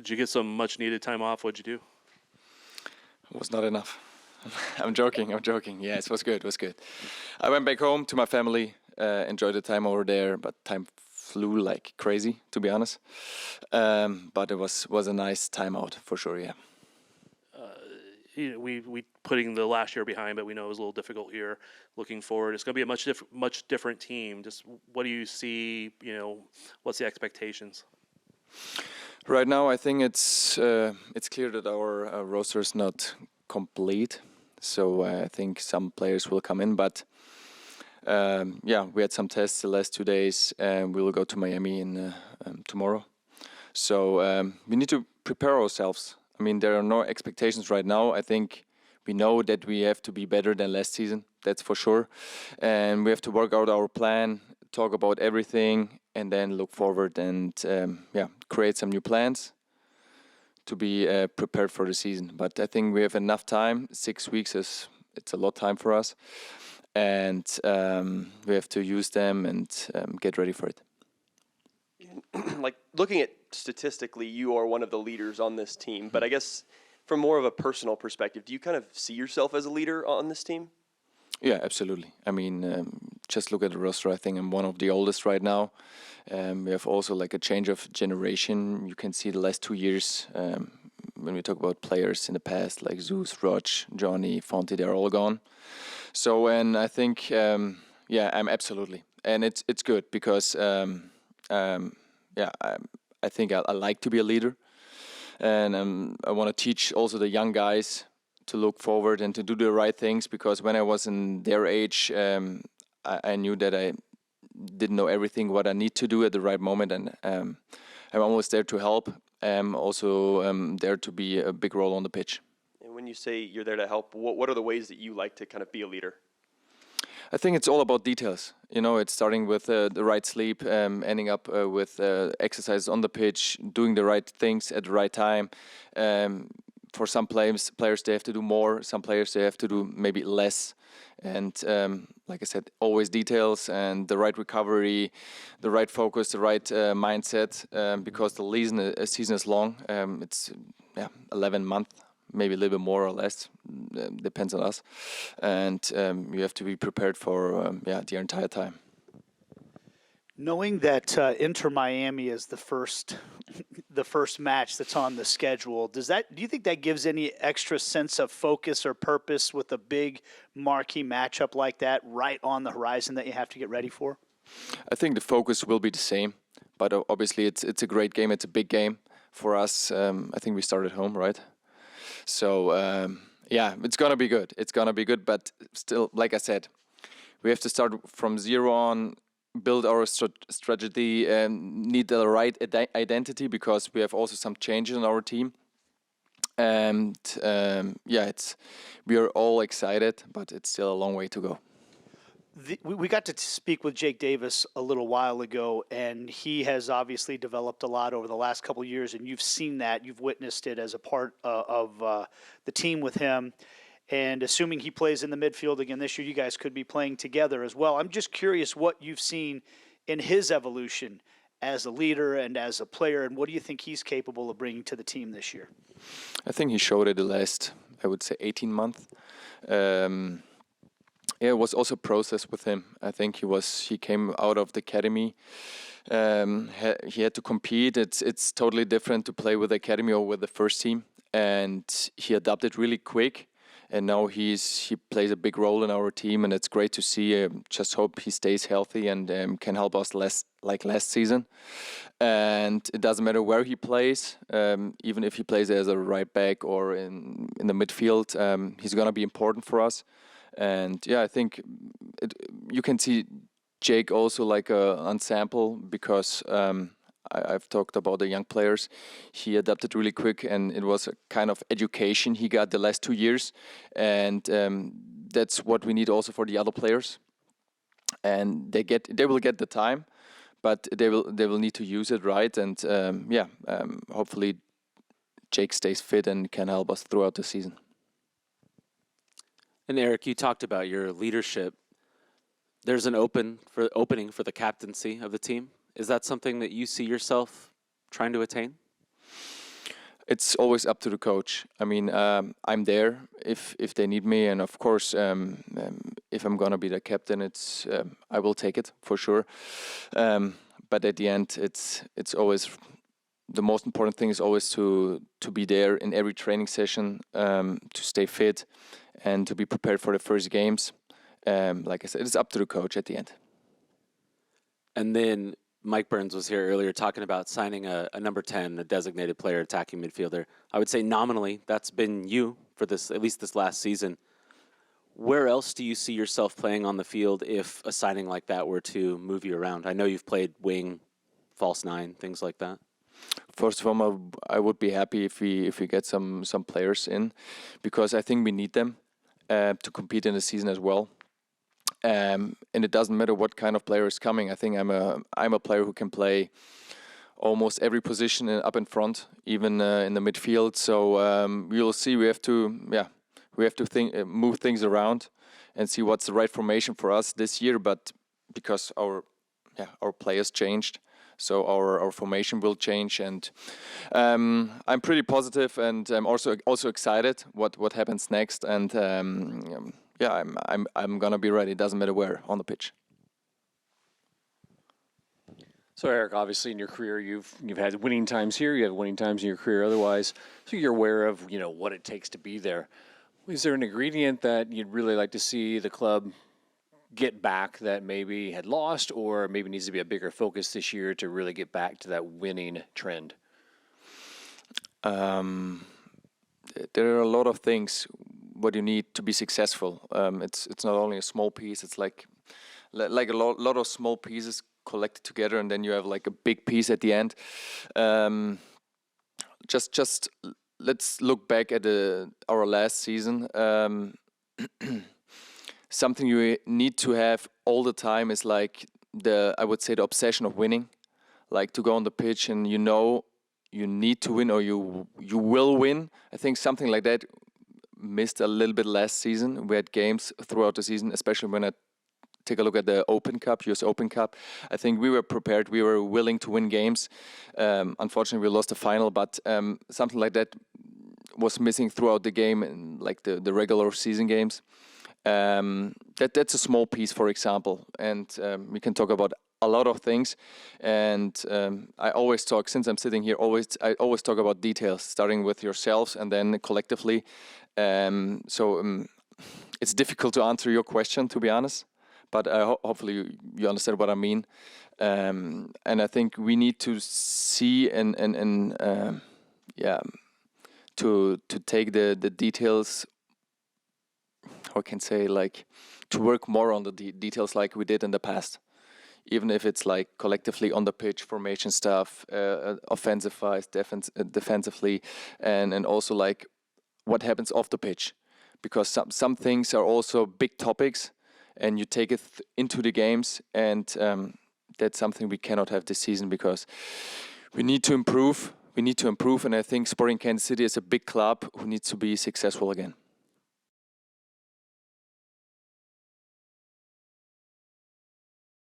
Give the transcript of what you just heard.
Did you get some much-needed time off? What'd you do? It was not enough. I'm joking. Yeah, it was good. I went back home to my family, enjoyed the time over there, but time flew like crazy, to be honest. But it was a nice time out for sure, yeah. We putting the last year behind, but we know it was a little difficult year. Looking forward, it's going to be a much different team. Just what do you see? What's the expectations? Right now, I think it's clear that our roster is not complete. So I think some players will come in, but we had some tests the last 2 days, and we will go to Miami tomorrow. So we need to prepare ourselves. I mean, there are no expectations right now. I think we know that we have to be better than last season, that's for sure. And we have to work out our plan, talk about everything, and then look forward and create some new plans to be prepared for the season. But I think we have enough time. 6 weeks it's a lot of time for us. And we have to use them and get ready for it. Like, looking at statistically, you are one of the leaders on this team. But I guess from more of a personal perspective, do you kind of see yourself as a leader on this team? Yeah, absolutely. I mean, just look at the roster. I think I'm one of the oldest right now. We have also like a change of generation. You can see the last 2 years when we talk about players in the past, like Zeus, Roch, Johnny, Fonte, they're all gone. So, and I think, I'm absolutely. And it's good because, I think I like to be a leader. And I want to teach also the young guys to look forward and to do the right things, because when I was in their age, I knew that I didn't know everything what I need to do at the right moment, and I'm always there to help. I'm also there to be a big role on the pitch. And when you say you're there to help, what are the ways that you like to kind of be a leader? I think it's all about details. It's starting with the right sleep, ending up with exercises on the pitch, doing the right things at the right time. For some players, they have to do more. Some players, they have to do maybe less. And like I said, always details and the right recovery, the right focus, the right mindset, because the season is long. It's 11 months, maybe a little bit more or less, depends on us. And you have to be prepared for the entire time. Knowing that Inter Miami is the first match that's on the schedule, do you think that gives any extra sense of focus or purpose with a big marquee matchup like that right on the horizon that you have to get ready for? I think the focus will be the same, but obviously it's a great game. It's a big game for us. I think we start at home, right? So it's gonna be good. It's gonna be good, but still, like I said, we have to start from zero on. Build our strategy and need the right identity, because we have also some changes in our team. And we are all excited, but it's still a long way to go. We got to speak with Jake Davis a little while ago, and he has obviously developed a lot over the last couple of years, and you've seen that, you've witnessed it as a part of the team with him. And assuming he plays in the midfield again this year, you guys could be playing together as well. I'm just curious what you've seen in his evolution as a leader and as a player, and what do you think he's capable of bringing to the team this year? I think he showed it the last, I would say, 18 months. It was also a process with him. I think he came out of the academy. He had to compete. It's totally different to play with the academy or with the first team, and he adapted really quick. And now he plays a big role in our team, and it's great to see. Just hope he stays healthy and can help us like last season. And it doesn't matter where he plays, even if he plays as a right back or in the midfield, he's gonna be important for us. And I think you can see Jake also like a ensemble, because I've talked about the young players. He adapted really quick, and it was a kind of education he got the last 2 years, and that's what we need also for the other players. And they will get the time, but they will need to use it right. And hopefully Jake stays fit and can help us throughout the season. And Erik, you talked about your leadership. There's an opening for the captaincy of the team. Is that something that you see yourself trying to attain? it's always up to the coach. I mean, I'm there if they need me, and of course, if I'm gonna be the captain, I will take it for sure. But at the end, it's always the most important thing is always to be there in every training session, to stay fit, and to be prepared for the first games. Like I said, it's up to the coach at the end. And then Mike Burns was here earlier talking about signing a number 10, a designated player, attacking midfielder. I would say nominally that's been you for at least this last season. Where else do you see yourself playing on the field if a signing like that were to move you around? I know you've played wing, false nine, things like that. First of all, I would be happy if we get some players in, because I think we need them to compete in the season as well. And it doesn't matter what kind of player is coming. I think I'm a player who can play almost every position up in front, even in the midfield. So we'll see. We have to move things around and see what's the right formation for us this year. But because our players changed, so our formation will change, and I'm pretty positive, and I'm also excited what happens next. And I'm gonna be ready. It doesn't matter where on the pitch. So Erik, obviously in your career, you've had winning times here. You have winning times in your career otherwise. So you're aware of what it takes to be there. Is there an ingredient that you'd really like to see the club get back that maybe had lost, or maybe needs to be a bigger focus this year to really get back to that winning trend? There are a lot of things what you need to be successful. It's not only a small piece. It's like a lot of small pieces collected together, and then you have like a big piece at the end. Just let's look back at our last season. Something you need to have all the time is like I would say the obsession of winning, like to go on the pitch and you need to win, or you will win. I think something like that missed a little bit last season. We had games throughout the season, especially when I take a look at the Open Cup, US Open Cup. I think we were prepared. We were willing to win games. Unfortunately, we lost the final, but something like that was missing throughout the game, in like the regular season games. That's a small piece, for example, and we can talk about a lot of things. And I always talk, since I'm sitting here, I always talk about details, starting with yourselves and then collectively. It's difficult to answer your question, to be honest, but hopefully you understand what I mean. And I think we need to see to take the details. How can I say, like, to work more on the details like we did in the past, even if it's like collectively on the pitch, formation stuff, offensive-wise, defensively, and also like what happens off the pitch, because some things are also big topics, and you take it into the games, and that's something we cannot have this season, because we need to improve. And I think Sporting Kansas City is a big club who needs to be successful again.